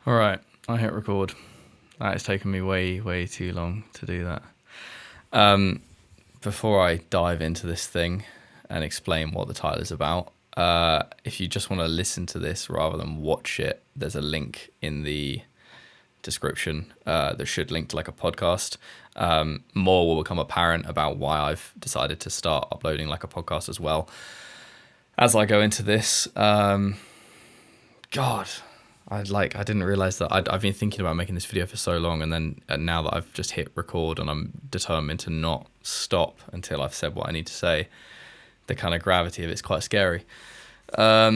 All right, I hit record. That has taken me way too long to do that. Before I dive into this thing and explain what the title is about, if you just want to listen to this rather than watch it, there's a link in the description that should link to like a podcast. More will become apparent about why I've decided to start uploading like a podcast as well as I go into this. God, I didn't realize that I've been thinking about making this video for so long, and now that I've just hit record and I'm determined to not stop until I've said what I need to say, the kind of gravity of it's quite scary. Let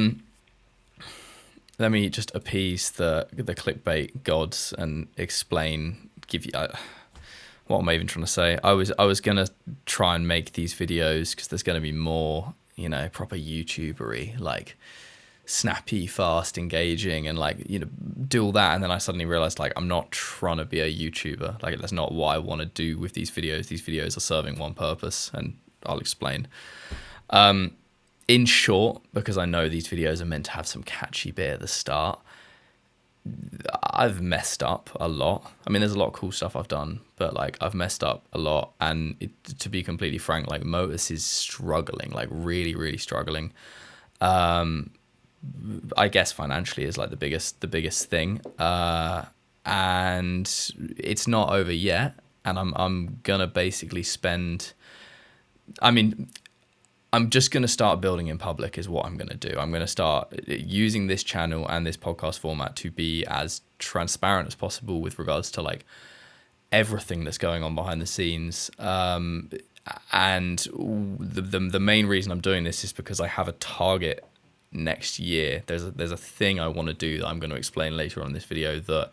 me just appease the clickbait gods and give you what am I even trying to say? I was gonna try and make these videos because there's gonna be more, proper YouTubery, like snappy, fast, engaging, and do all that. And then I suddenly realized I'm not trying to be a YouTuber. That's not what I want to do with these videos. These videos are serving one purpose, and I'll explain. In short, because I know these videos are meant to have some catchy bit at the start, I've messed up a lot. I mean, there's a lot of cool stuff I've done, but I've messed up a lot. And to be completely frank, Motus is struggling, really struggling. I guess financially is the biggest thing, and it's not over yet. And I'm gonna basically spend. I mean, I'm just gonna start building in public is what I'm gonna do. I'm gonna start using this channel and this podcast format to be as transparent as possible with regards to everything that's going on behind the scenes. And the main reason I'm doing this is because I have a target next year. There's a thing I want to do that I'm going to explain later on in this video that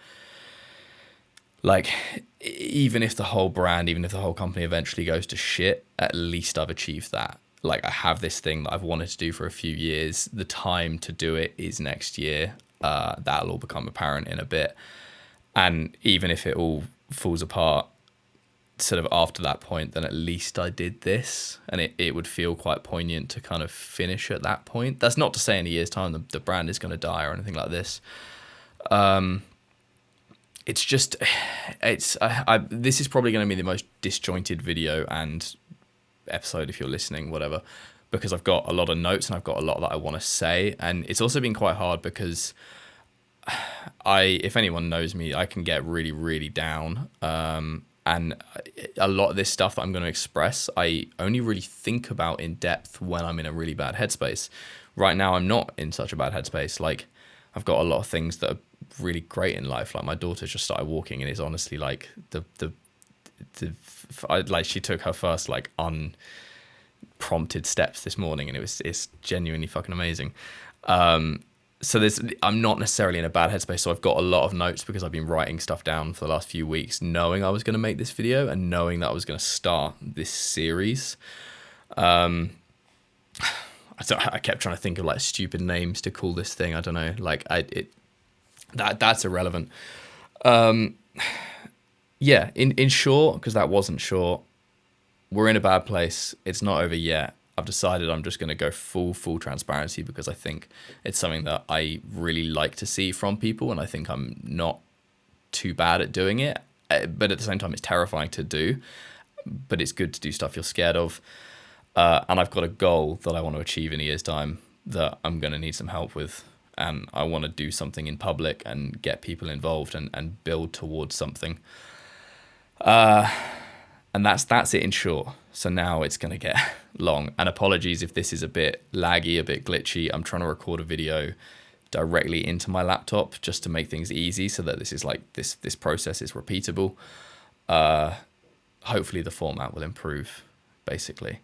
even if the whole brand, even if the whole company eventually goes to shit, at least I've achieved that. I have this thing that I've wanted to do for a few years. The time to do it is next year. That'll all become apparent in a bit. And even if it all falls apart sort of after that point, then at least I did this, and it would feel quite poignant to kind of finish at that point. That's not to say in a year's time the brand is going to die or anything like this. It's just this is probably going to be the most disjointed video and episode if you're listening, whatever, because I've got a lot of notes and I've got a lot that I want to say. And it's also been quite hard because if anyone knows me, I can get really down. And a lot of this stuff that I'm going to express, I only really think about in depth when I'm in a really bad headspace. Right now, I'm not in such a bad headspace. I've got a lot of things that are really great in life. My daughter just started walking, and it's honestly she took her first unprompted steps this morning, and it's genuinely fucking amazing. So I'm not necessarily in a bad headspace. So I've got a lot of notes because I've been writing stuff down for the last few weeks, knowing I was going to make this video and knowing that I was going to start this series. I kept trying to think of stupid names to call this thing. I don't know. That's irrelevant. Yeah. In short, because that wasn't short, we're in a bad place. It's not over yet. I've decided I'm just going to go full transparency because I think it's something that I really like to see from people, and I think I'm not too bad at doing it. But at the same time, it's terrifying to do. But it's good to do stuff you're scared of. And I've got a goal that I want to achieve in a year's time that I'm going to need some help with. And I want to do something in public and get people involved and build towards something. And that's it in short. So now it's going to get long. And apologies if this is a bit laggy, a bit glitchy. I'm trying to record a video directly into my laptop just to make things easy so that this is this process is repeatable. Hopefully the format will improve, basically.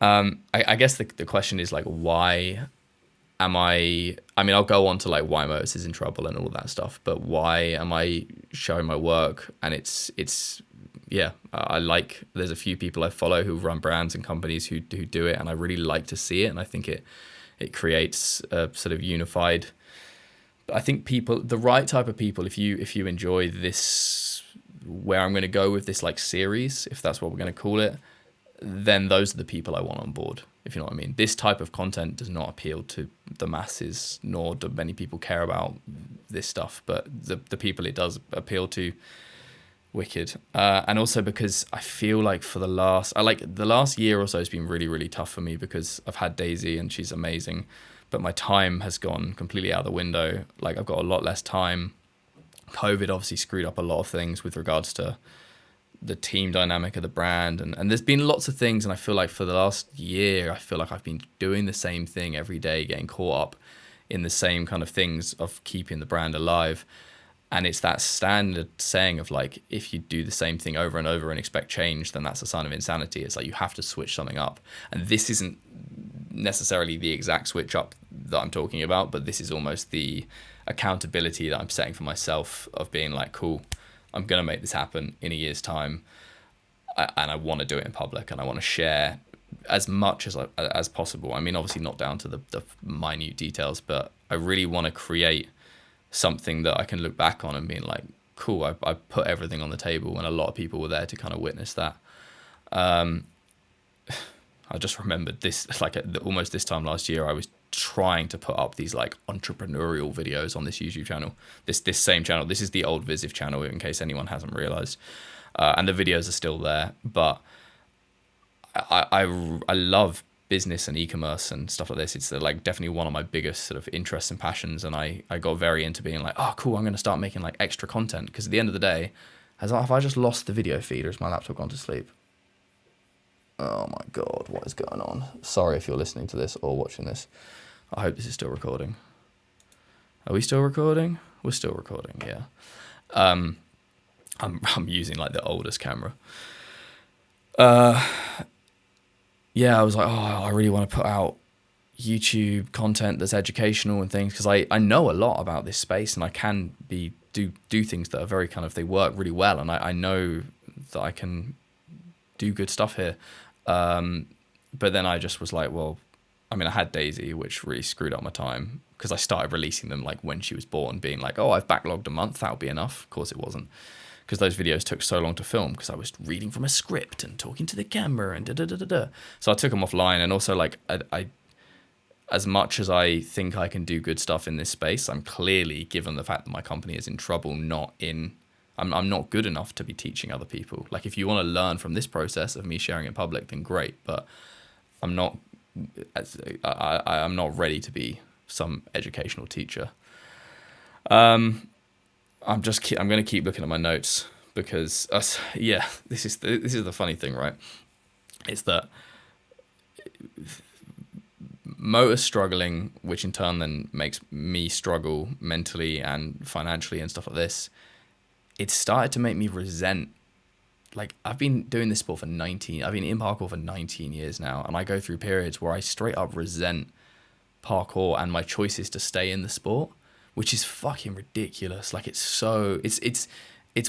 I guess the question is why am I mean, I'll go on to why Motus is in trouble and all that stuff, but why am I showing my work? And yeah, there's a few people I follow who run brands and companies who do it, and I really like to see it, and I think it creates a sort of unified. I think the right type of people, if you enjoy this, where I'm going to go with this series, if that's what we're going to call it, then those are the people I want on board, if you know what I mean. This type of content does not appeal to the masses, nor do many people care about this stuff, but the people it does appeal to, wicked. And also because I feel like for the last year or so has been really, really tough for me because I've had Daisy and she's amazing, but my time has gone completely out the window. Like I've got a lot less time. COVID obviously screwed up a lot of things with regards to the team dynamic of the brand, and there's been lots of things, and I feel like for the last year I feel like I've been doing the same thing every day, getting caught up in the same kind of things of keeping the brand alive. And it's that standard saying of like, if you do the same thing over and over and expect change, then that's a sign of insanity. It's like you have to switch something up, and this isn't necessarily the exact switch up that I'm talking about, but this is almost the accountability that I'm setting for myself of being like, cool, I'm going to make this happen in a year's time, and I want to do it in public, and I want to share as much as possible. I mean, obviously not down to the minute details, but I really want to create something that I can look back on and being like, cool, I put everything on the table, and a lot of people were there to kind of witness that. I just remembered this, like almost this time last year, I was trying to put up these like entrepreneurial videos on this YouTube channel, this same channel. This is the old Visive channel, in case anyone hasn't realized, and the videos are still there. But I love business and e-commerce and stuff like this. It's like definitely one of my biggest sort of interests and passions, and I got very into being like, oh cool, I'm going to start making like extra content, because at the end of the day, have I just lost the video feed, or has my laptop gone to sleep? Oh my god, what is going on? Sorry if you're listening to this or watching this. I hope this is still recording. Are we still recording? We're still recording, yeah. I'm using like the oldest camera. Yeah, I was like, oh, I really want to put out YouTube content that's educational and things, because I know a lot about this space, and I can do things that are very kind of, they work really well, and I know that I can do good stuff here. But then I just was like, well, I mean, I had Daisy, which really screwed up my time, because I started releasing them like when she was born, being like, oh, I've backlogged a month, that'll be enough. Of course it wasn't, because those videos took so long to film, because I was reading from a script and talking to the camera and da-da-da-da-da. So I took them offline, and also like I as much as I think I can do good stuff in this space, I'm clearly, given the fact that my company is in trouble, I'm not good enough to be teaching other people. Like, if you want to learn from this process of me sharing in public, then great, but I'm not ready to be some educational teacher. I'm going to keep looking at my notes, because this is the funny thing, right? It's that Motus struggling, which in turn then makes me struggle mentally and financially and stuff like this. It started to make me resent, like, I've been doing this sport I've been in parkour for 19 years now, and I go through periods where I straight up resent parkour and my choices to stay in the sport, which is fucking ridiculous. Like, it's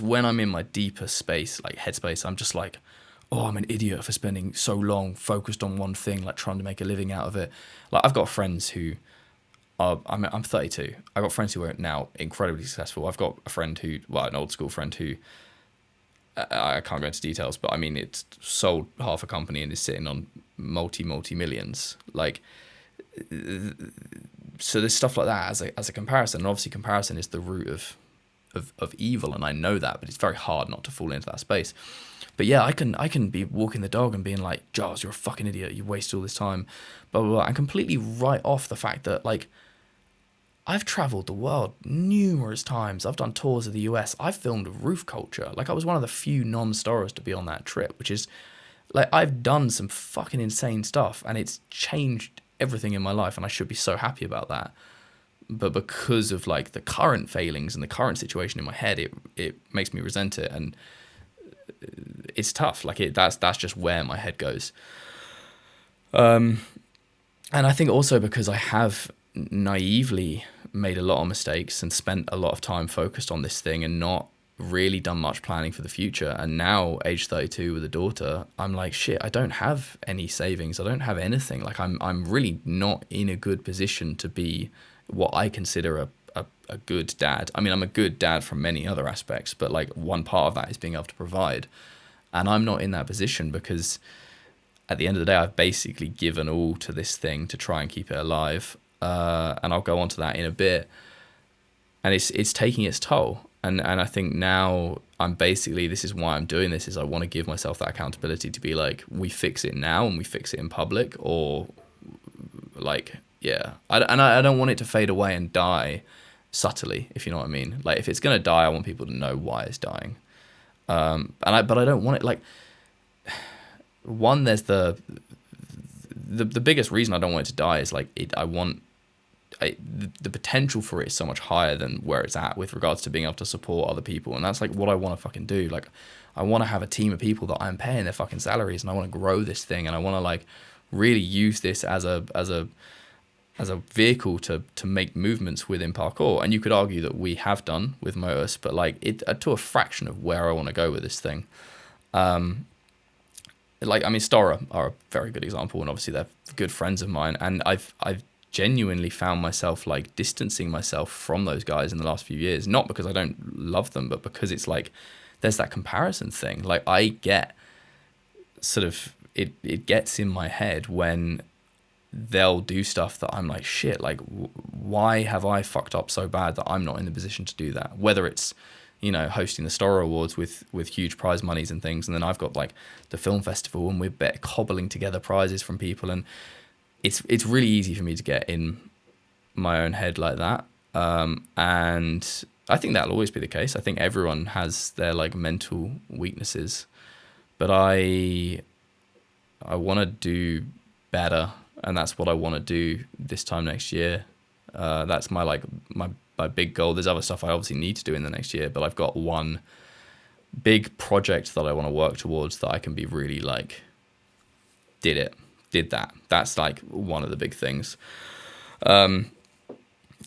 when I'm in my deeper space, like headspace, I'm just like, oh, I'm an idiot for spending so long focused on one thing, like trying to make a living out of it. Like, I've got friends who I'm 32. I've got friends who are now incredibly successful. I've got a friend an old school friend who, I can't go into details, but I mean, it's sold half a company and is sitting on multi millions. Like, so there's stuff like that as a comparison. And obviously comparison is the root of evil, and I know that, but it's very hard not to fall into that space. But yeah, I can be walking the dog and being like, Giles, you're a fucking idiot, you wasted all this time, blah, blah, blah, and completely write off the fact that, like, I've traveled the world numerous times. I've done tours of the US. I've filmed roof culture. Like, I was one of the few non-starers to be on that trip, which is, like, I've done some fucking insane stuff, and it's changed everything in my life, and I should be so happy about that. But because of, like, the current failings and the current situation in my head, it makes me resent it, and it's tough. Like, that's just where my head goes. And I think also because I have naively made a lot of mistakes and spent a lot of time focused on this thing and not really done much planning for the future. And now, age 32 with a daughter, I'm like, shit, I don't have any savings. I don't have anything. Like, I'm really not in a good position to be what I consider a good dad. I mean, I'm a good dad from many other aspects, but like, one part of that is being able to provide. And I'm not in that position because at the end of the day, I've basically given all to this thing to try and keep it alive. And I'll go on to that in a bit. and it's taking its toll. And I think now I'm basically, this is why I'm doing this, is I want to give myself that accountability to be like, we fix it now and we fix it in public, or like, yeah. I don't want it to fade away and die subtly, if you know what I mean. Like, if it's going to die, I want people to know why it's dying. But I don't want it, like, one, there's the biggest reason I don't want it to die is like, the potential for it is so much higher than where it's at with regards to being able to support other people. And that's like what I want to fucking do. Like, I want to have a team of people that I'm paying their fucking salaries, and I want to grow this thing, and I want to like really use this as a vehicle to make movements within parkour. And you could argue that we have done with Motus, but like it to a fraction of where I want to go with this thing. Like, I mean, Stora are a very good example, and obviously they're good friends of mine, and I've genuinely found myself like distancing myself from those guys in the last few years, not because I don't love them, but because it's like there's that comparison thing. Like, I get sort of it gets in my head when they'll do stuff that I'm like, shit, like why have I fucked up so bad that I'm not in the position to do that? Whether it's, you know, hosting the Stora Awards with huge prize monies and things, and then I've got like the film festival, and we're cobbling together prizes from people, and it's really easy for me to get in my own head like that. And I think that'll always be the case. I think everyone has their like mental weaknesses, but I want to do better, and that's what I want to do this time next year. That's my big goal. There's other stuff I obviously need to do in the next year, but I've got one big project that I want to work towards that I can be really like, did that. That's like one of the big things. So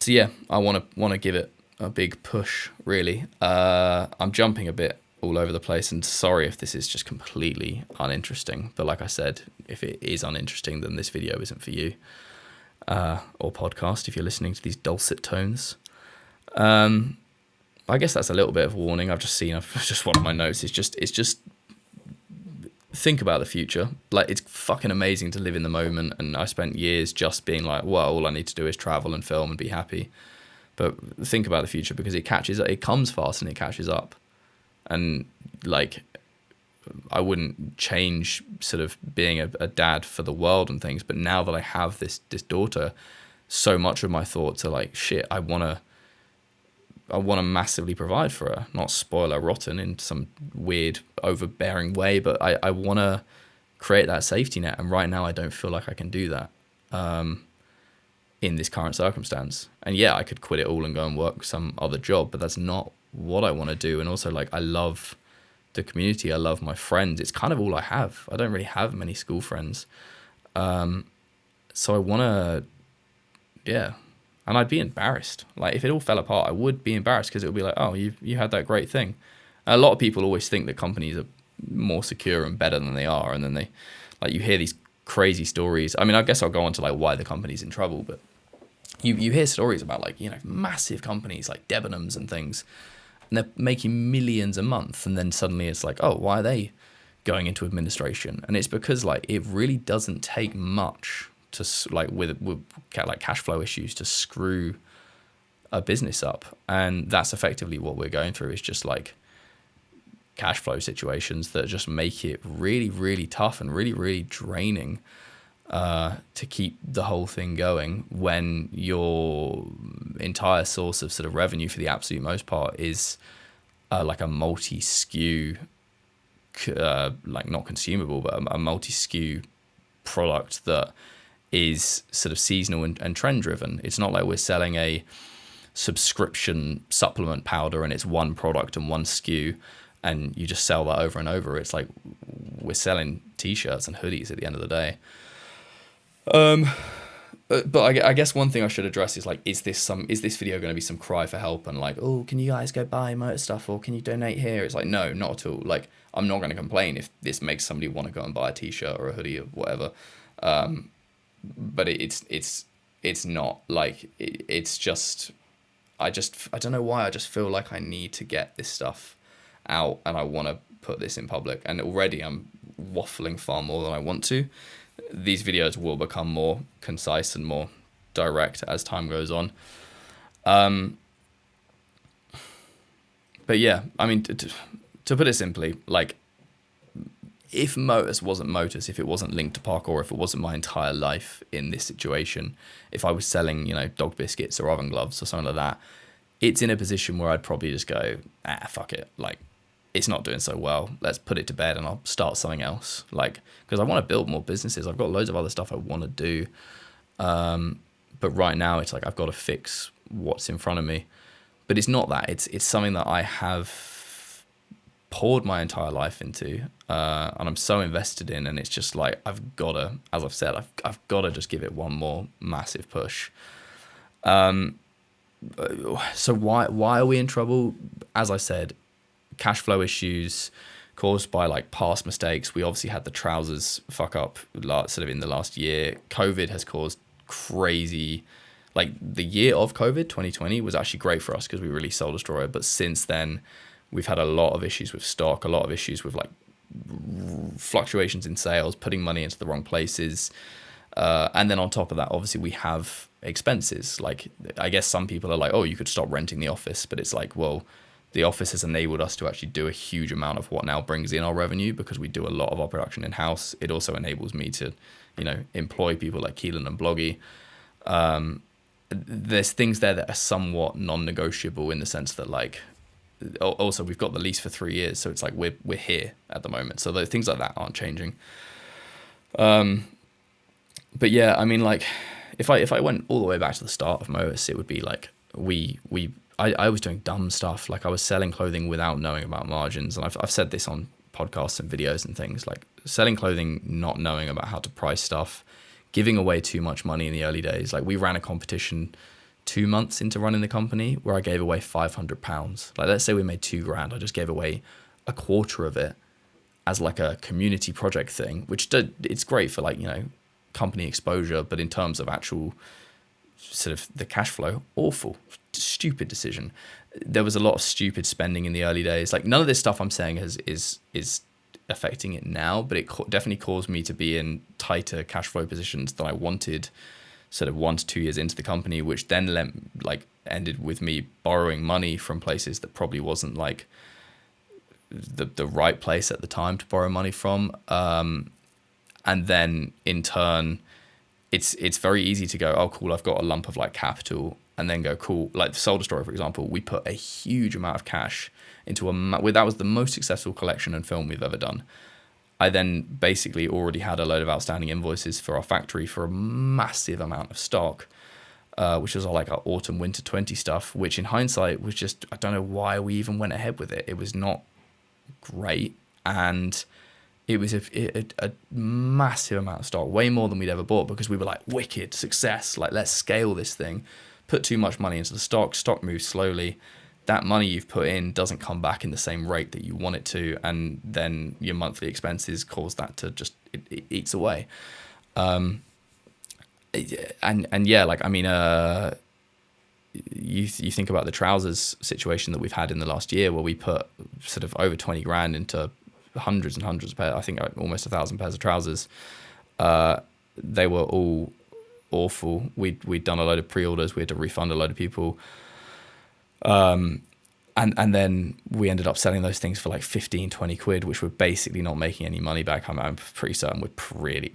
yeah, I want to give it a big push, really. I'm jumping a bit all over the place, and sorry if this is just completely uninteresting, but like I said, if it is uninteresting, then this video isn't for you, or podcast if you're listening to these dulcet tones. I guess that's a little bit of a warning. I've just one of my notes. It's just think about the future. Like, it's fucking amazing to live in the moment, and I spent years just being like, well, all I need to do is travel and film and be happy. But think about the future, because it comes fast and it catches up. And like, I wouldn't change sort of being a dad for the world and things, but now that I have this daughter, so much of my thoughts are like, shit, I want to massively provide for her, not spoil her rotten in some weird overbearing way, but I want to create that safety net. And right now I don't feel like I can do that in this current circumstance. And yeah, I could quit it all and go and work some other job, but that's not what I want to do. And also, like, I love the community. I love my friends. It's kind of all I have. I don't really have many school friends. So I want to, yeah. And I'd be embarrassed. Like, if it all fell apart, I would be embarrassed, because it would be like, oh, you had that great thing. And a lot of people always think that companies are more secure and better than they are. And then they, like, you hear these crazy stories. I mean, I guess I'll go on to like why the company's in trouble, but you hear stories about, like, you know, massive companies like Debenhams and things, and they're making millions a month. And then suddenly it's like, oh, why are they going into administration? And it's because, like, it really doesn't take much to, like, with like cash flow issues, to screw a business up. And that's effectively what we're going through, is just like cash flow situations that just make it really, really tough and really, really draining to keep the whole thing going, when your entire source of sort of revenue for the absolute most part is like a multi-SKU, like not consumable, but a multi-SKU product that is sort of seasonal and trend driven. It's not like we're selling a subscription supplement powder and it's one product and one SKU and you just sell that over and over. It's like we're selling t-shirts and hoodies at the end of the day. But I guess one thing I should address is, like, is this video going to be some cry for help and like, oh, can you guys go buy Motus stuff, or can you donate here? It's like, no, not at all. Like, I'm not going to complain if this makes somebody want to go and buy a t-shirt or a hoodie or whatever. But it's not like, it's just, I don't know why, I just feel like I need to get this stuff out, and I want to put this in public. And already I'm waffling far more than I want to. These videos will become more concise and more direct as time goes on. But yeah, I mean, to put it simply, like, if Motus wasn't Motus, if it wasn't linked to Parkour, if it wasn't my entire life in this situation, if I was selling, dog biscuits or oven gloves or something like that, it's in a position where I'd probably just go, fuck it. Like, it's not doing so well. Let's put it to bed and I'll start something else. Like, because I want to build more businesses. I've got loads of other stuff I want to do. But right now it's like, I've got to fix what's in front of me. But it's not that. It's something that I have poured my entire life into, and I'm so invested in, and it's just like, I've got to, as I've said, I've got to just give it one more massive push. So why are we in trouble? As I said, cash flow issues caused by like past mistakes. We obviously had the trousers fuck up sort of in the last year. COVID has caused crazy, like the year of COVID, 2020 was actually great for us because we released Soul Destroyer. But since then, we've had a lot of issues with stock, a lot of issues with like fluctuations in sales, putting money into the wrong places. And then on top of that, obviously we have expenses. Like, I guess some people are like, oh, you could stop renting the office, but it's like, well, the office has enabled us to actually do a huge amount of what now brings in our revenue because we do a lot of our production in-house. It also enables me to, employ people like Keelan and Bloggy. There's things there that are somewhat non-negotiable in the sense that, like, also we've got the lease for 3 years, so it's like we're here at the moment. So those things like that aren't changing. But yeah, I mean, like, if I went all the way back to the start of Motus, it would be like I was doing dumb stuff. Like, I was selling clothing without knowing about margins, and I've said this on podcasts and videos and things, like selling clothing, not knowing about how to price stuff, giving away too much money in the early days. Like, we ran a competition 2 months into running the company where I gave away £500. Like, let's say we made £2,000, I just gave away a quarter of it as like a community project thing, which it's great for, like, company exposure, but in terms of actual sort of the cash flow, awful, stupid decision. There was a lot of stupid spending in the early days. Like, none of this stuff I'm saying is affecting it now, but it definitely caused me to be in tighter cash flow positions than I wanted sort of 1 to 2 years into the company, which then ended with me borrowing money from places that probably wasn't like the right place at the time to borrow money from. And then in turn, it's very easy to go, oh, cool, I've got a lump of like capital, and then go, cool. Like Soul Destroyer, for example, we put a huge amount of cash into that was the most successful collection and film we've ever done. I then basically already had a load of outstanding invoices for our factory for a massive amount of stock, which was like our autumn winter 20 stuff, which in hindsight was just, I don't know why we even went ahead with it. It was not great, and it was a massive amount of stock, way more than we'd ever bought, because we were like, wicked success, like, let's scale this thing. Put too much money into the stock moves slowly. That money you've put in doesn't come back in the same rate that you want it to, and then your monthly expenses cause that to just, it eats away. And yeah, like, I mean, you think about the trousers situation that we've had in the last year, where we put sort of over 20 grand into hundreds and hundreds of pairs, I think almost 1,000 pairs of trousers. They were all awful. We'd done a load of pre-orders. We had to refund a load of people. And then we ended up selling those things for like 15, 20 quid, which were basically not making any money back. I'm pretty certain we're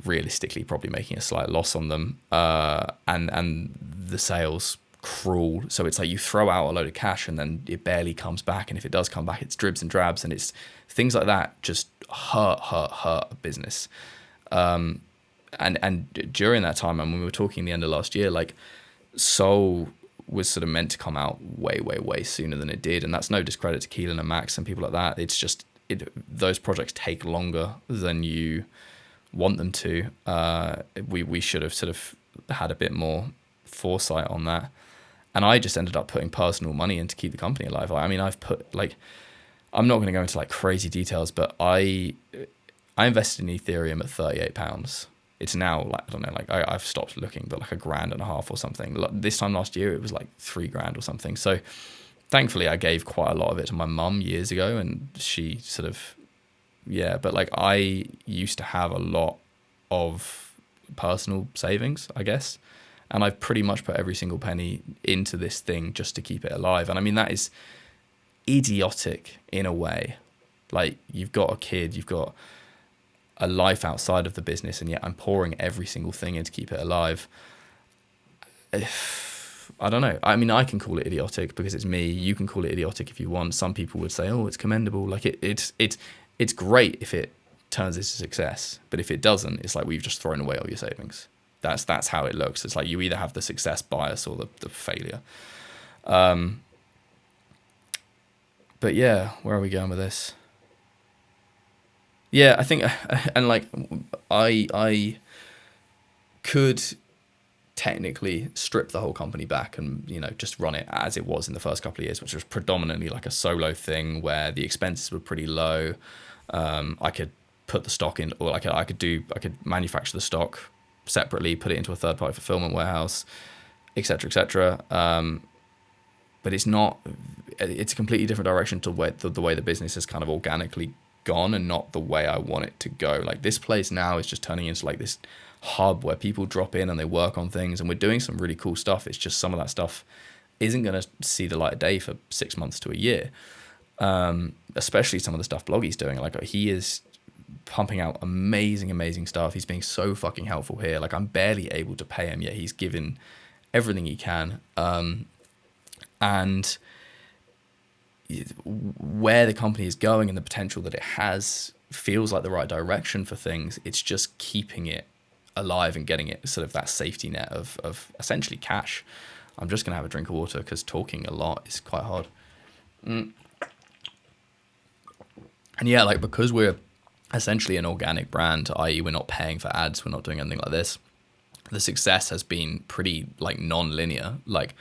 realistically probably making a slight loss on them. And the sales crawled. So it's like you throw out a load of cash and then it barely comes back. And if it does come back, it's dribs and drabs, and it's things like that just hurt a business. And during that time, and when we were talking the end of last year, like, Soul was sort of meant to come out way sooner than it did, and that's no discredit to Keelan and Max and people like that. It's just those projects take longer than you want them to. We should have sort of had a bit more foresight on that, and I just ended up putting personal money in to keep the company alive. I mean, I've put, like, I'm not going to go into like crazy details, but I invested in Ethereum at £38. It's now like, I don't know, like I've stopped looking, but like $1.50 or something. This time last year, it was like $3,000 or something. So thankfully I gave quite a lot of it to my mum years ago, and she sort of, yeah, but like I used to have a lot of personal savings, I guess. And I've pretty much put every single penny into this thing just to keep it alive. And I mean, that is idiotic in a way. Like, you've got a kid, you've got a life outside of the business, and yet I'm pouring every single thing in to keep it alive. I don't know. I mean, I can call it idiotic because it's me. You can call it idiotic if you want. Some people would say, oh, it's commendable. Like, it's great if it turns into success. But if it doesn't, it's like we've just thrown away all your savings. That's how it looks. It's like you either have the success bias or the failure. But yeah, where are we going with this? Yeah, I think, and like, I could technically strip the whole company back and, you know, just run it as it was in the first couple of years, which was predominantly like a solo thing where the expenses were pretty low. I could put the stock in, or I could manufacture the stock separately, put it into a third-party fulfillment warehouse, etc., etc. But it's a completely different direction to the way the business has kind of organically gone, and not the way I want it to go. Like, this place now is just turning into like this hub where people drop in and they work on things, and we're doing some really cool stuff. It's just some of that stuff isn't going to see the light of day for 6 months to a year. Especially some of the stuff Bloggy's doing. Like, he is pumping out amazing stuff. He's being so fucking helpful here. Like, I'm barely able to pay him, yet he's given everything he can. And where the company is going and the potential that it has feels like the right direction for things. It's just keeping it alive and getting it sort of that safety net of essentially cash. I'm just going to have a drink of water because talking a lot is quite hard. And yeah, like, because we're essentially an organic brand, i.e. we're not paying for ads, we're not doing anything like this, the success has been pretty like non-linear. Like,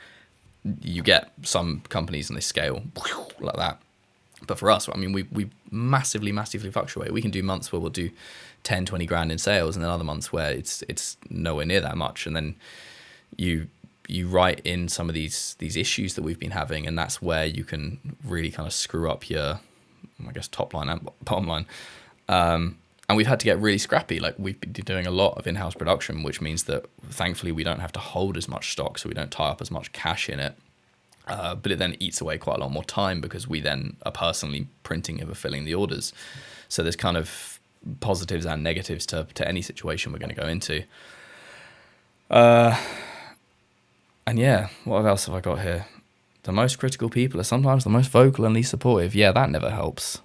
you get some companies and they scale like that. But for us, I mean, we massively fluctuate. We can do months where we'll do 10, 20 grand in sales, and then other months where it's nowhere near that much. And then you write in some of these issues that we've been having, and that's where you can really kind of screw up your, I guess, top line and bottom line. And we've had to get really scrappy. Like, we've been doing a lot of in-house production, which means that thankfully we don't have to hold as much stock, so we don't tie up as much cash in it. But it then eats away quite a lot more time because we then are personally printing and fulfilling the orders. So there's kind of positives and negatives to any situation we're going to go into. And yeah, what else have I got here? The most critical people are sometimes the most vocal and least supportive. Yeah, that never helps.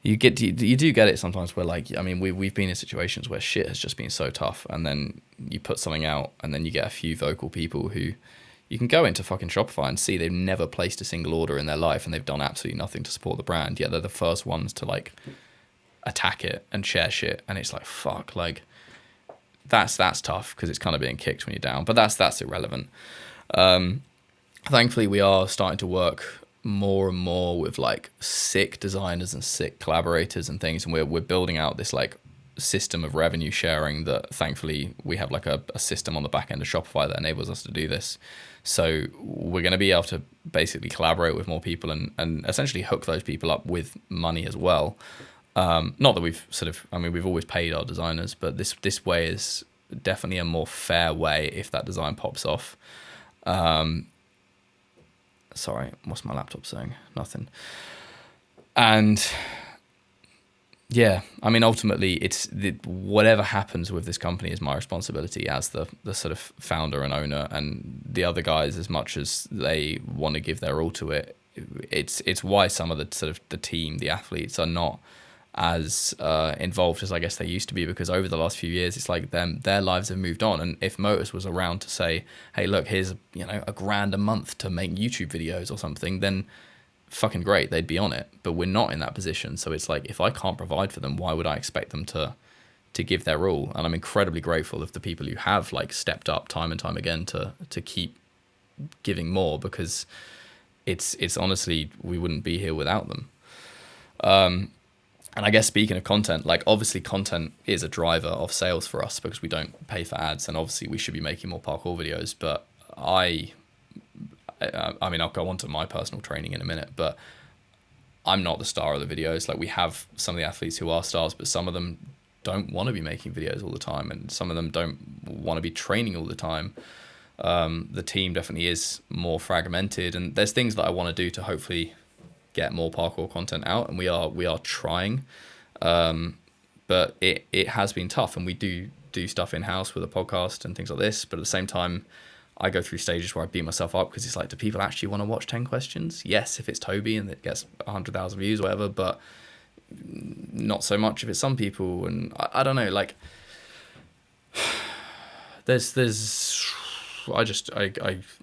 You do get it sometimes where, like, I mean, we've been in situations where shit has just been so tough, and then you put something out and then you get a few vocal people who you can go into fucking Shopify and see they've never placed a single order in their life and they've done absolutely nothing to support the brand, yet they're the first ones to like attack it and share shit. And it's like, fuck, like that's tough because it's kind of being kicked when you're down, but that's irrelevant. Thankfully we are starting to work more and more with like sick designers and sick collaborators and things, and we're building out this like system of revenue sharing that thankfully we have like a system on the back end of Shopify that enables us to do this. So we're going to be able to basically collaborate with more people and essentially hook those people up with money as well. Not that we've we've always paid our designers, but this way is definitely a more fair way if that design pops off. Sorry, what's my laptop saying? Nothing. And yeah, I mean, ultimately, whatever happens with this company is my responsibility as the sort of founder and owner, and the other guys, as much as they want to give their all to it, it's why some of the sort of the team, the athletes, are not as involved as I guess they used to be, because over the last few years, it's like their lives have moved on. And if Motus was around to say, hey, look, here's $1,000 a month to make YouTube videos or something, then fucking great, they'd be on it. But we're not in that position, so it's like, if I can't provide for them, why would I expect them to give their all? And I'm incredibly grateful of the people who have like stepped up time and time again to keep giving more, because it's honestly, we wouldn't be here without them. And I guess speaking of content, like obviously content is a driver of sales for us because we don't pay for ads, and obviously we should be making more parkour videos. But I mean, I'll go on to my personal training in a minute, but I'm not the star of the videos. Like, we have some of the athletes who are stars, but some of them don't want to be making videos all the time, and some of them don't want to be training all the time. The team definitely is more fragmented, and there's things that I want to do to hopefully get more parkour content out, and we are trying. But it has been tough, and we do stuff in-house with a podcast and things like this, but at the same time I go through stages where I beat myself up because it's like, do people actually want to watch 10 questions? Yes, if it's Toby and it gets 100,000 views or whatever, but not so much if it's some people. And I don't know, like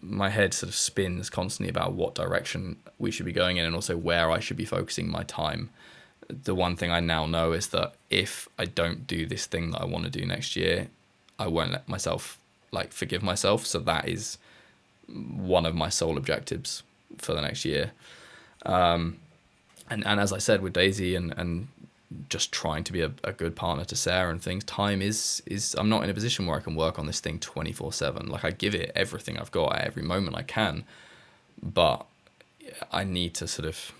my head sort of spins constantly about what direction we should be going in, and also where I should be focusing my time. The one thing I now know is that if I don't do this thing that I want to do next year, I won't let myself forgive myself. So that is one of my sole objectives for the next year. And as I said with Daisy and just trying to be a good partner to Sarah and things, time is I'm not in a position where I can work on this thing 24/7. Like, I give it everything I've got at every moment I can, but I need to sort of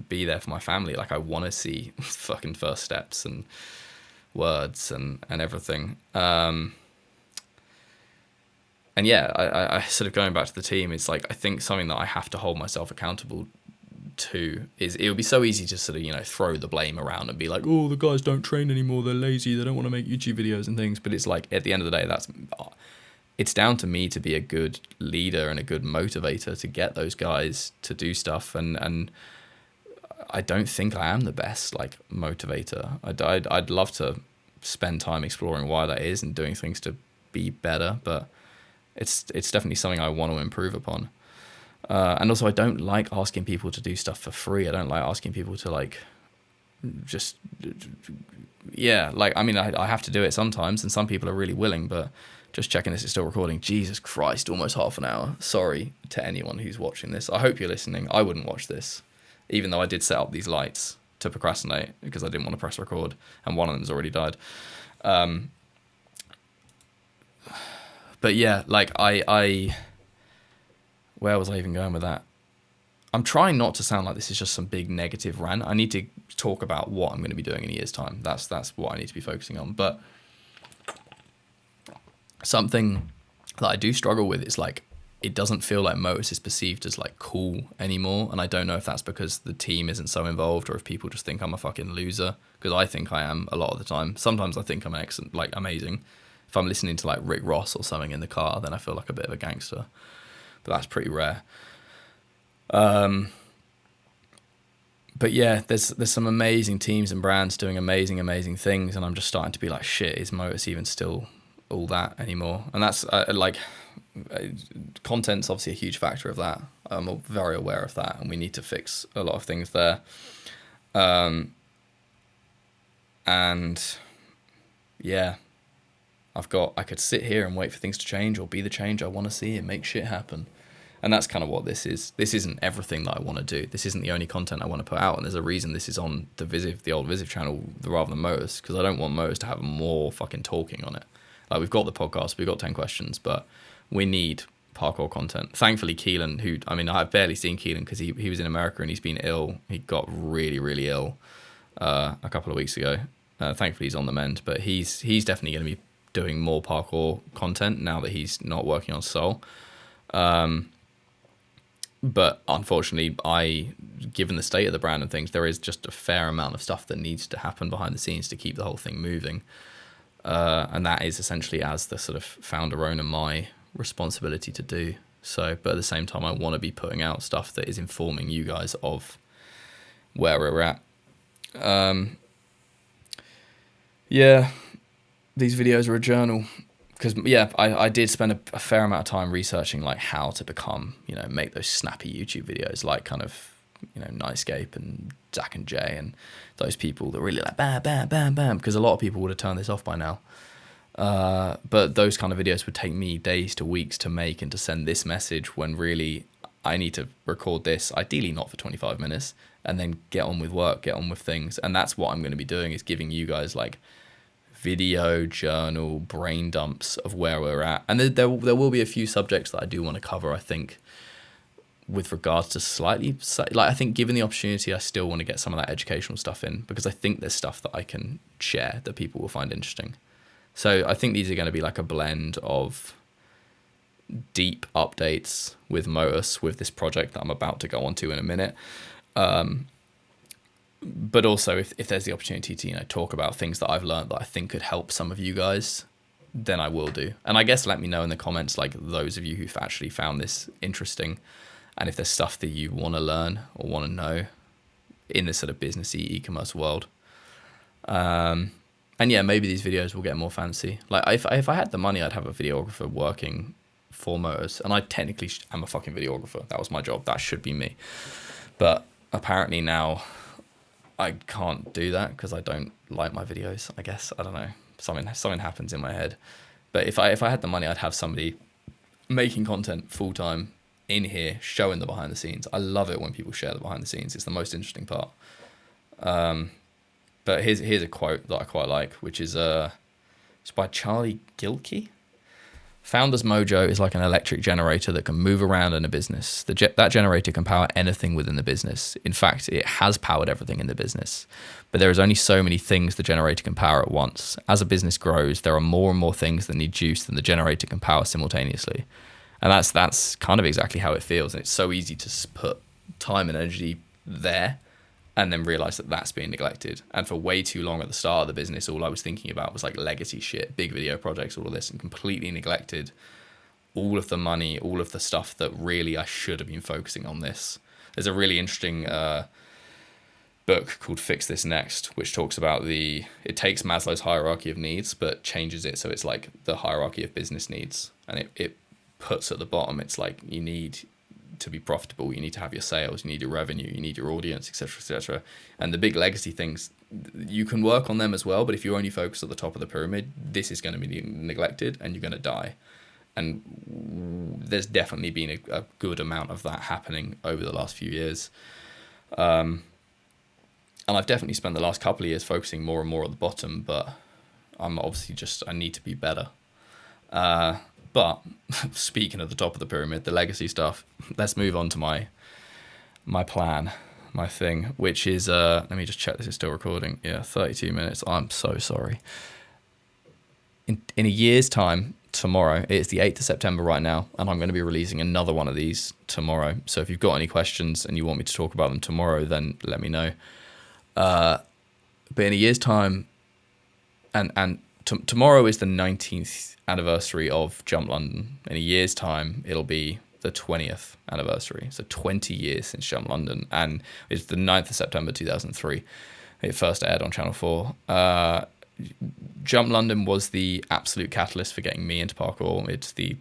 be there for my family. Like, I want to see fucking first steps and words and everything. And yeah, I sort of, going back to the team, it's like, I think something that I have to hold myself accountable to is, it would be so easy to sort of, throw the blame around and be like, oh, the guys don't train anymore, they're lazy, they don't want to make YouTube videos and things. But it's like, at the end of the day, it's down to me to be a good leader and a good motivator to get those guys to do stuff. And I don't think I am the best motivator. I'd love to spend time exploring why that is and doing things to be better, but it's definitely something I want to improve upon. And also, I don't like asking people to do stuff for free. I don't like asking people to I have to do it sometimes, and some people are really willing, but just checking this is still recording. Jesus Christ, almost half an hour. Sorry to anyone who's watching this. I hope you're listening. I wouldn't watch this, even though I did set up these lights to procrastinate because I didn't want to press record, and one of them's already died. But yeah, where was I even going with that? I'm trying not to sound like this is just some big negative rant. I need to talk about what I'm going to be doing in a year's time. That's what I need to be focusing on. But something that I do struggle with is it doesn't feel like Motus is perceived as cool anymore. And I don't know if that's because the team isn't so involved or if people just think I'm a fucking loser, because I think I am a lot of the time. Sometimes I think I'm amazing. If I'm listening to Rick Ross or something in the car, then I feel like a bit of a gangster. But that's pretty rare. But yeah, there's some amazing teams and brands doing amazing things, and I'm just starting to be like, shit, is Motus even still all that anymore? And that's content's obviously a huge factor of that. I'm very aware of that, and we need to fix a lot of things there. And yeah, I could sit here and wait for things to change or be the change I want to see and make shit happen. And that's kind of what this is. This isn't everything that I want to do. This isn't the only content I want to put out. And there's a reason this is on the old Visive channel rather than Motus, because I don't want Motus to have more fucking talking on it. We've got the podcast, we've got 10 questions, but we need parkour content. Thankfully, Keelan, I've barely seen Keelan because he was in America and he's been ill. He got really, really ill a couple of weeks ago. Thankfully, he's on the mend, but he's definitely going to be doing more parkour content now that he's not working on Soul. But unfortunately, given the state of the brand and things, there is just a fair amount of stuff that needs to happen behind the scenes to keep the whole thing moving. And that is essentially, as the sort of founder owner, my responsibility to do so. But at the same time, I want to be putting out stuff that is informing you guys of where we're at. Yeah, these videos are a journal. Because, yeah, I did spend a fair amount of time researching, how to become, make those snappy YouTube videos, Nightscape and Zach and Jay and those people that really bam, bam, bam, bam, because a lot of people would have turned this off by now. But those kind of videos would take me days to weeks to make and to send this message, when really I need to record this, ideally not for 25 minutes, and then get on with work, get on with things. And that's what I'm going to be doing, is giving you guys, video journal brain dumps of where we're at. And there will be a few subjects that I do want to cover, I think, with regards to I think given the opportunity, I still want to get some of that educational stuff in, because I think there's stuff that I can share that people will find interesting. So I think these are going to be a blend of deep updates with Motus, with this project that I'm about to go on to in a minute, But also, if there's the opportunity to, you know, talk about things that I've learned that I think could help some of you guys, then I will do. And I guess let me know in the comments, like those of you who've actually found this interesting, and if there's stuff that you want to learn or want to know in this sort of businessy e-commerce world. And yeah, maybe these videos will get more fancy. Like if I had the money, I'd have a videographer working for Motus, and I technically am a fucking videographer. That was my job. That should be me. But apparently now I can't do that because I don't like my videos, I guess. I don't know. Something happens in my head. But if I had the money, I'd have somebody making content full time in here, showing the behind the scenes. I love it when people share the behind the scenes. It's the most interesting part. But here's a quote that I quite like, which is it's by Charlie Gilkey. Founder's mojo is like an electric generator that can move around in a business. That generator can power anything within the business. In fact, it has powered everything in the business. But there is only so many things the generator can power at once. As a business grows, there are more and more things that need juice than the generator can power simultaneously. And that's kind of exactly how it feels. And it's so easy to put time and energy there and then realize that that's being neglected. And for way too long at the start of the business, all I was thinking about was like legacy shit, big video projects, all of this, and completely neglected all of the money, all of the stuff that really I should have been focusing on this. There's a really interesting book called Fix This Next, which talks about it takes Maslow's hierarchy of needs, but changes it so it's like the hierarchy of business needs. And it puts at the bottom, it's like you need to be profitable, you need to have your sales, you need your revenue, you need your audience, etc. And the big legacy things, you can work on them as well, but if you only focus at the top of the pyramid, this is going to be neglected and you're going to die. And there's definitely been a good amount of that happening over the last few years. And I've definitely spent the last couple of years focusing more and more at the bottom, but I'm obviously I need to be better. But speaking of the top of the pyramid, the legacy stuff, let's move on to my plan, my thing, which is, let me just check this is still recording. Yeah, 32 minutes. I'm so sorry. In a year's time, tomorrow, it's the 8th of September right now, and I'm going to be releasing another one of these tomorrow. So if you've got any questions and you want me to talk about them tomorrow, then let me know. But in a year's time, and tomorrow is the 19th anniversary of Jump London. In a year's time, it'll be the 20th anniversary. So 20 years since Jump London. And it's the 9th of September 2003. It first aired on Channel 4. Jump London was the absolute catalyst for getting me into parkour. It's the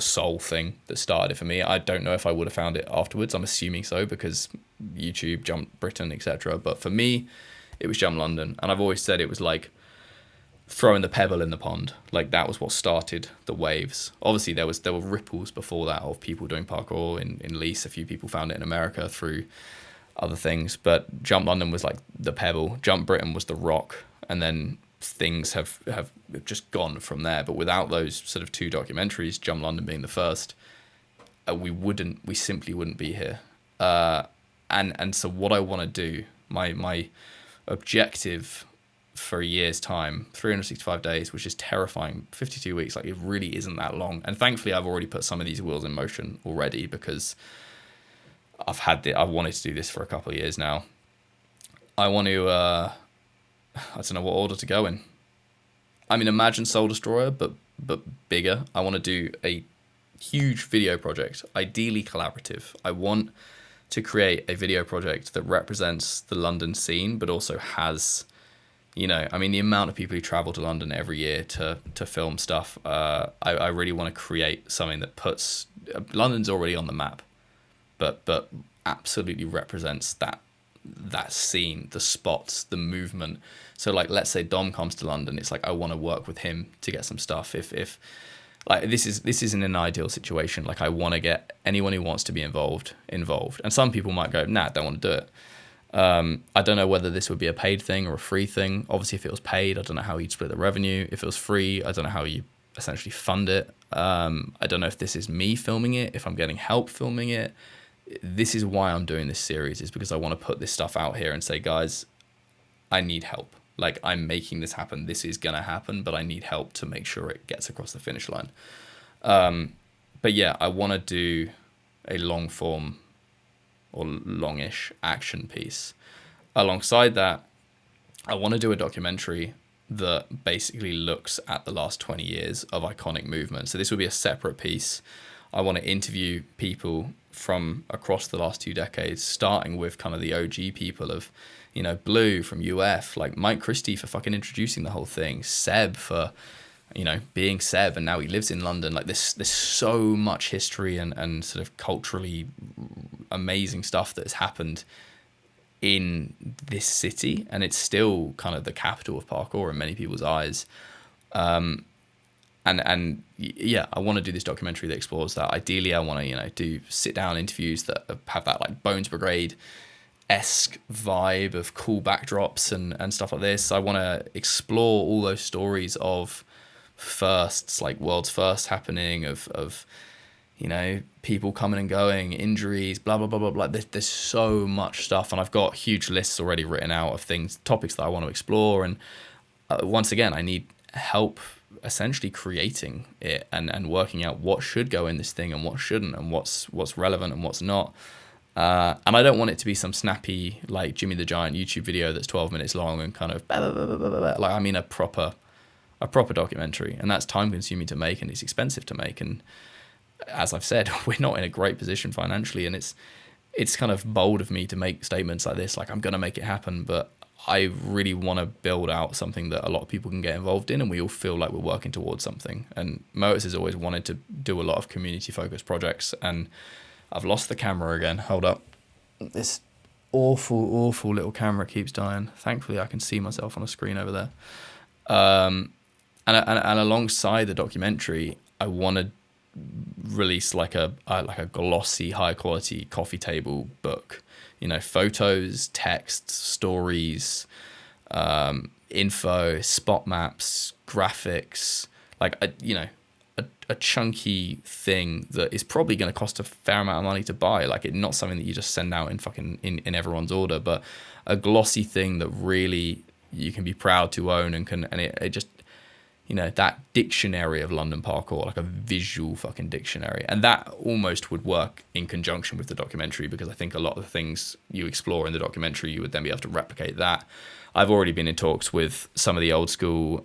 sole thing that started it for me. I don't know if I would have found it afterwards. I'm assuming so because YouTube, Jump Britain, etc. But for me, it was Jump London. And I've always said it was like throwing the pebble in the pond. Like that was what started the waves. Obviously there were ripples before that of people doing parkour in Leeds. A few people found it in America through other things, but Jump London was like the pebble. Jump Britain was the rock, and then things have just gone from there. But without those sort of two documentaries, Jump London being the first, we simply wouldn't be here. And so what I want to do, my objective for a year's time, 365 days, which is terrifying. 52 weeks, like it really isn't that long. And thankfully I've already put some of these wheels in motion already because I've wanted to do this for a couple of years now. I want to I don't know what order to go in. I mean, imagine Soul Destroyer, but bigger. I want to do a huge video project, ideally collaborative. I want to create a video project that represents the London scene, but also has, I mean, the amount of people who travel to London every year to film stuff, I really want to create something that puts London's already on the map, but absolutely represents that scene, the spots, the movement. So like, let's say Dom comes to London, it's like I want to work with him to get some stuff. If like this isn't an ideal situation. Like I want to get anyone who wants to be involved. And some people might go, nah, don't want to do it. I don't know whether this would be a paid thing or a free thing. Obviously, if it was paid, I don't know how you'd split the revenue. If it was free, I don't know how you essentially fund it. I don't know if this is me filming it, if I'm getting help filming it. This is why I'm doing this series, is because I want to put this stuff out here and say, guys, I need help. Like, I'm making this happen. This is going to happen, but I need help to make sure it gets across the finish line. But yeah, I want to do a long form or longish action piece. Alongside that, I want to do a documentary that basically looks at the last 20 years of iconic movement. So this would be a separate piece. I want to interview people from across the last 2 decades, starting with kind of the OG people of, you know, Blue from UF, like Mike Christie for fucking introducing the whole thing, Seb for, you know, being Seb, and now he lives in London. Like there's so much history and sort of culturally amazing stuff that has happened in this city, and it's still kind of the capital of parkour in many people's eyes. And yeah, I want to do this documentary that explores that. Ideally, I want to, you know, do sit down interviews that have that like Bones Brigade-esque vibe of cool backdrops and stuff like this. I want to explore all those stories of firsts, like world's first happening, of you know, people coming and going, injuries, blah, blah, blah, blah, blah. There's so much stuff. And I've got huge lists already written out of things, topics that I want to explore. And once again, I need help essentially creating it and working out what should go in this thing and what shouldn't, and what's relevant and what's not. And I don't want it to be some snappy, like Jimmy the Giant YouTube video that's 12 minutes long and kind of blah, blah, blah, blah, blah, blah. Like, I mean, a proper documentary. And that's time consuming to make, and it's expensive to make. And as I've said, we're not in a great position financially, and it's kind of bold of me to make statements like this, like I'm going to make it happen, but I really want to build out something that a lot of people can get involved in, and we all feel like we're working towards something. And Motus has always wanted to do a lot of community-focused projects, and I've lost the camera again. Hold up. This awful little camera keeps dying. Thankfully, I can see myself on a screen over there. And alongside the documentary, I want to release like a glossy, high quality coffee table book, you know, photos, text, stories, info, spot maps, graphics, like a chunky thing that is probably going to cost a fair amount of money to buy. Like, it's not something that you just send out in everyone's order, but a glossy thing that really you can be proud to own, and it just, you know, that dictionary of London parkour, like a visual fucking dictionary. And that almost would work in conjunction with the documentary, because I think a lot of the things you explore in the documentary, you would then be able to replicate that. I've already been in talks with some of the old school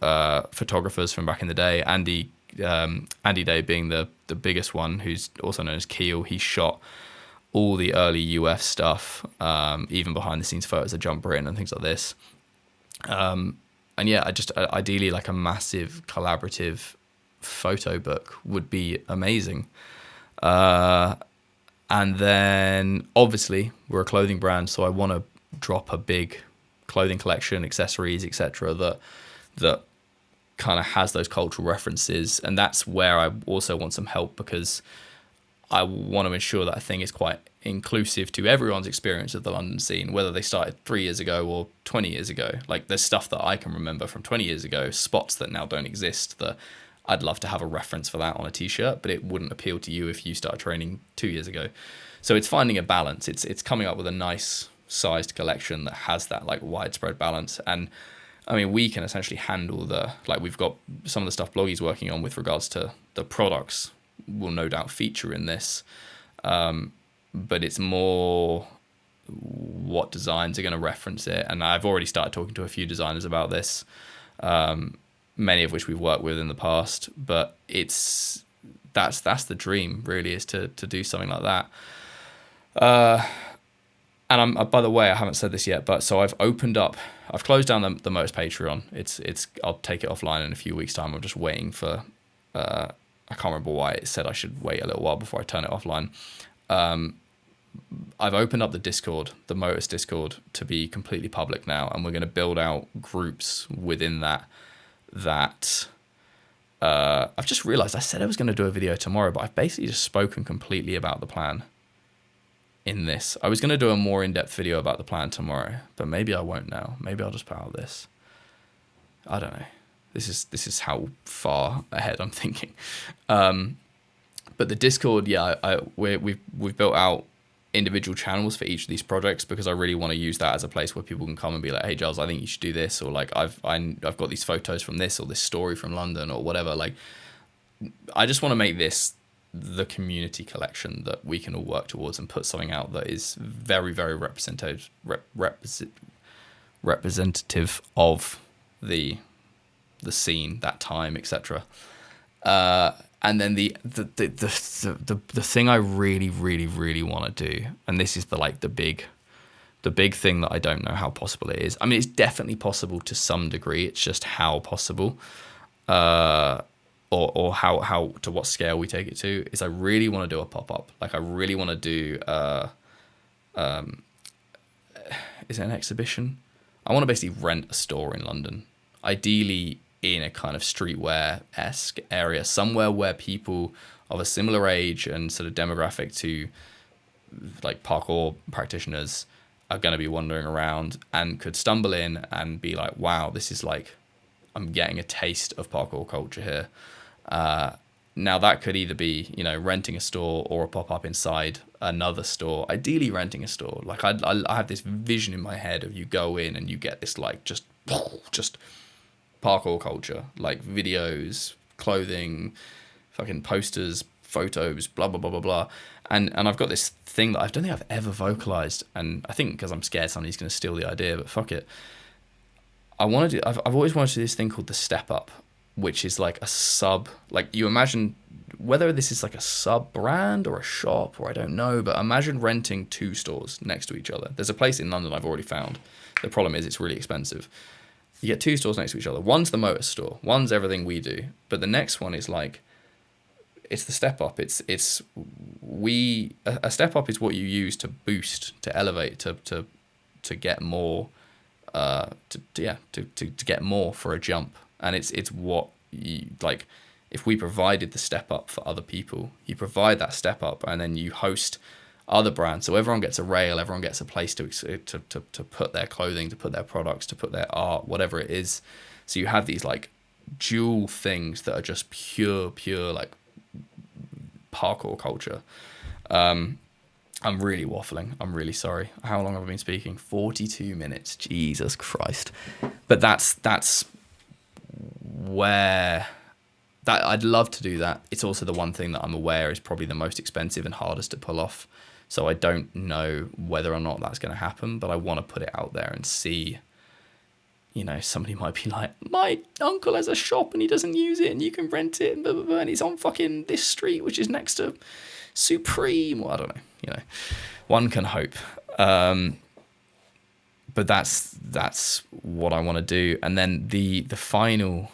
photographers from back in the day. Andy Day being the biggest one, who's also known as Keel. He shot all the early UF stuff, even behind the scenes photos of Jump Britain and things like this. And yeah, I just ideally like a massive collaborative photo book would be amazing. And then obviously we're a clothing brand, so I want to drop a big clothing collection, accessories, etc. that kind of has those cultural references. And that's where I also want some help, because I want to ensure that a thing is quite inclusive to everyone's experience of the London scene, whether they started 3 years ago or 20 years ago. Like, there's stuff that I can remember from 20 years ago, spots that now don't exist, that I'd love to have a reference for that on a t-shirt, but it wouldn't appeal to you if you started training 2 years ago. So it's finding a balance. It's coming up with a nice sized collection that has that like widespread balance. And I mean, we can essentially handle we've got some of the stuff Bloggy's working on with regards to the products will no doubt feature in this. But it's more what designs are going to reference it. And I've already started talking to a few designers about this, many of which we've worked with in the past. But that's the dream, really, is to do something like that. And by the way, I haven't said this yet, but so I've closed down the Motus Patreon. I'll take it offline in a few weeks' time. I'm just waiting for, I can't remember why it said I should wait a little while before I turn it offline. I've opened up the Discord, the Motus Discord, to be completely public now, and we're going to build out groups within that. I've just realized I said I was going to do a video tomorrow, but I've basically just spoken completely about the plan in this. I was going to do a more in-depth video about the plan tomorrow, but maybe I won't now. Maybe I'll just put out this. I don't know. This is how far ahead I'm thinking. But the Discord, yeah, we've built out individual channels for each of these projects, because I really want to use that as a place where people can come and be like, hey Giles, I think you should do this, or like I've got these photos from this, or this story from London, or whatever. Like, I just want to make this the community collection that we can all work towards and put something out that is very, very representative of the scene, that time, etc. And then the thing I really, really, really want to do, and this is the big thing that I don't know how possible it is. I mean, it's definitely possible to some degree. It's just how possible, or how to what scale we take it to. Is I really want to do a pop-up. Like I really want to do. Is it an exhibition? I want to basically rent a store in London, ideally in a kind of streetwear-esque area, somewhere where people of a similar age and sort of demographic to like parkour practitioners are going to be wandering around and could stumble in and be like, wow, this is like, I'm getting a taste of parkour culture here. Now that could either be, renting a store or a pop-up inside another store, ideally renting a store. Like I have this vision in my head of you go in and you get this like, just parkour culture, like videos, clothing, fucking posters, photos, blah, blah, blah, blah, blah. And I've got this thing that I don't think I've ever vocalized. And I think because I'm scared somebody's going to steal the idea, but fuck it. I've always wanted to do this thing called the step up, which is like a sub, like you imagine whether this is like a sub brand or a shop or I don't know, but imagine renting 2 stores next to each other. There's a place in London I've already found. The problem is it's really expensive. You get 2 stores next to each other. One's the Motus store. One's everything we do. But the next one is like, it's the step up. A step up is what you use to boost, to elevate, to get more, to get more for a jump. And it's what you like. If we provided the step up for other people, you provide that step up, and then you host other brands, so everyone gets a rail, everyone gets a place to put their clothing, to put their products, to put their art, whatever it is. So you have these like dual things that are just pure like parkour culture. I'm really waffling. I'm really sorry. How long have I been speaking? 42 minutes. Jesus Christ. But that's where that I'd love to do that. It's also the one thing that I'm aware is probably the most expensive and hardest to pull off. So I don't know whether or not that's going to happen, but I want to put it out there and see, somebody might be like, my uncle has a shop and he doesn't use it and you can rent it and blah, blah, blah, and he's on fucking this street, which is next to Supreme. Well, I don't know, one can hope. But that's what I want to do. And then the final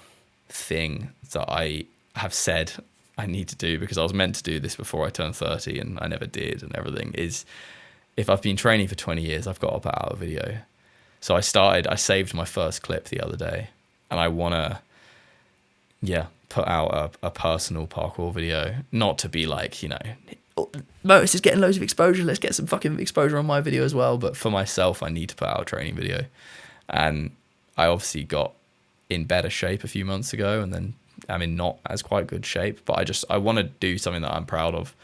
thing that I have said I need to do, because I was meant to do this before I turned 30 and I never did and everything, is if I've been training for 20 years, I've got to put out a video. So I saved my first clip the other day and I want to, put out a personal parkour video, not to be like, Motus is getting loads of exposure, let's get some fucking exposure on my video as well. But for myself, I need to put out a training video. And I obviously got in better shape a few months ago, and then I'm in not as quite good shape, but I want to do something that I'm proud of.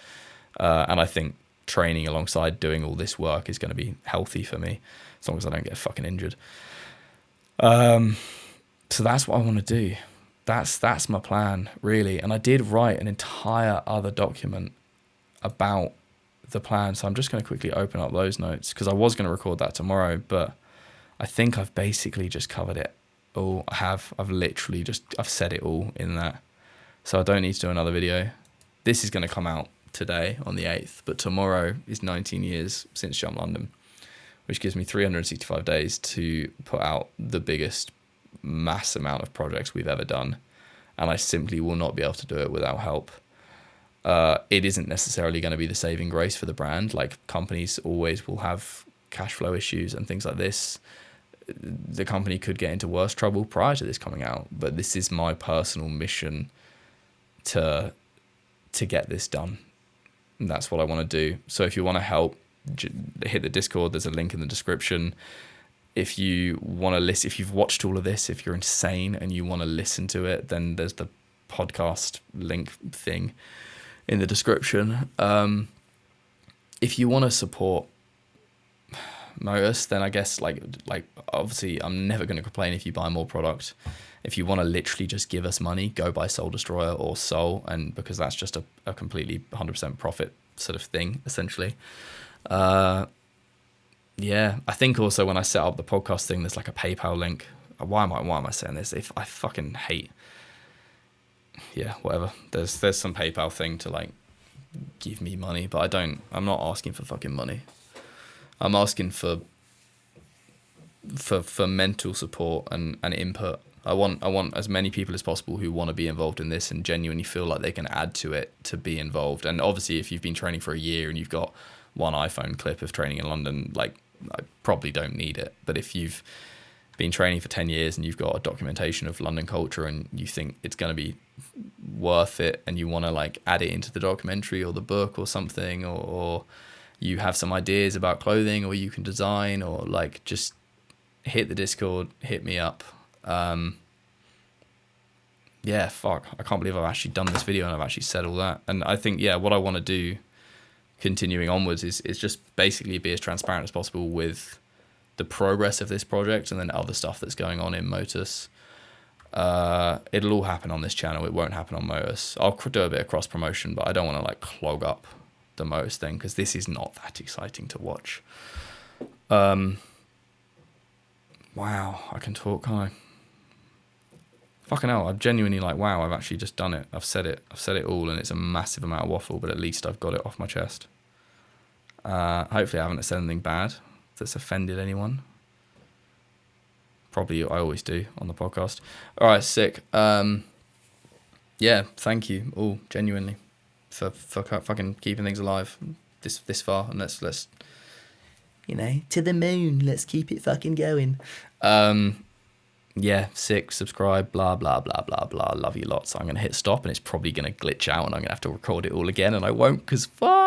And I think training alongside doing all this work is going to be healthy for me, as long as I don't get fucking injured. So that's what I want to do. That's my plan, really. And I did write an entire other document about the plan, so I'm just going to quickly open up those notes, because I was going to record that tomorrow, but I think I've basically just covered it all. I've said it all in that, so I don't need to do another video. This is going to come out today on the 8th, but tomorrow is 19 years since Jump London, which gives me 365 days to put out the biggest mass amount of projects we've ever done, and I simply will not be able to do it without help. It isn't necessarily going to be the saving grace for the brand. Like, companies always will have cash flow issues and things like this. The company could get into worse trouble prior to this coming out, but this is my personal mission to get this done. And that's what I want to do. So if you want to help, hit the Discord. There's a link in the description. If you want to listen, if you've watched all of this, if you're insane and you want to listen to it, then there's the podcast link thing in the description. If you want to support Motus, then I guess like obviously I'm never going to complain if you buy more product. If you want to literally just give us money, go buy Soul Destroyer or Soul, and because that's just a completely 100% profit sort of thing, essentially. Yeah, I think also when I set up the podcast thing, there's like a PayPal link. Why am I saying this? If I fucking hate, yeah, whatever. There's some PayPal thing to like give me money, but I'm not asking for fucking money. I'm asking for mental support and input. I want as many people as possible who want to be involved in this and genuinely feel like they can add to it to be involved. And obviously, if you've been training for a year and you've got one iPhone clip of training in London, like, I probably don't need it. But if you've been training for 10 years and you've got a documentation of London culture and you think it's going to be worth it and you want to like add it into the documentary or the book or something, or you have some ideas about clothing or you can design, or like, just hit the Discord, hit me up. Yeah, fuck, I can't believe I've actually done this video and I've actually said all that. And I think, yeah, what I want to do continuing onwards is just basically be as transparent as possible with the progress of this project and then other stuff that's going on in Motus. It'll all happen on this channel. It won't happen on Motus. I'll do a bit of cross promotion, but I don't want to like clog up the Motus thing because this is not that exciting to watch. Wow, I can talk, can't I? Fucking hell, I'm genuinely like, wow, I've actually just done it. I've said it all, and it's a massive amount of waffle, but at least I've got it off my chest. Hopefully I haven't said anything bad that's offended anyone. Probably I always do on the podcast. All right, sick. Yeah, thank you all, genuinely, for fucking keeping things alive this far, and let's to the moon. Let's keep it fucking going. Yeah, sick, subscribe, blah, blah, blah, blah, blah. Love you lots. I'm going to hit stop and it's probably going to glitch out and I'm going to have to record it all again and I won't because fuck.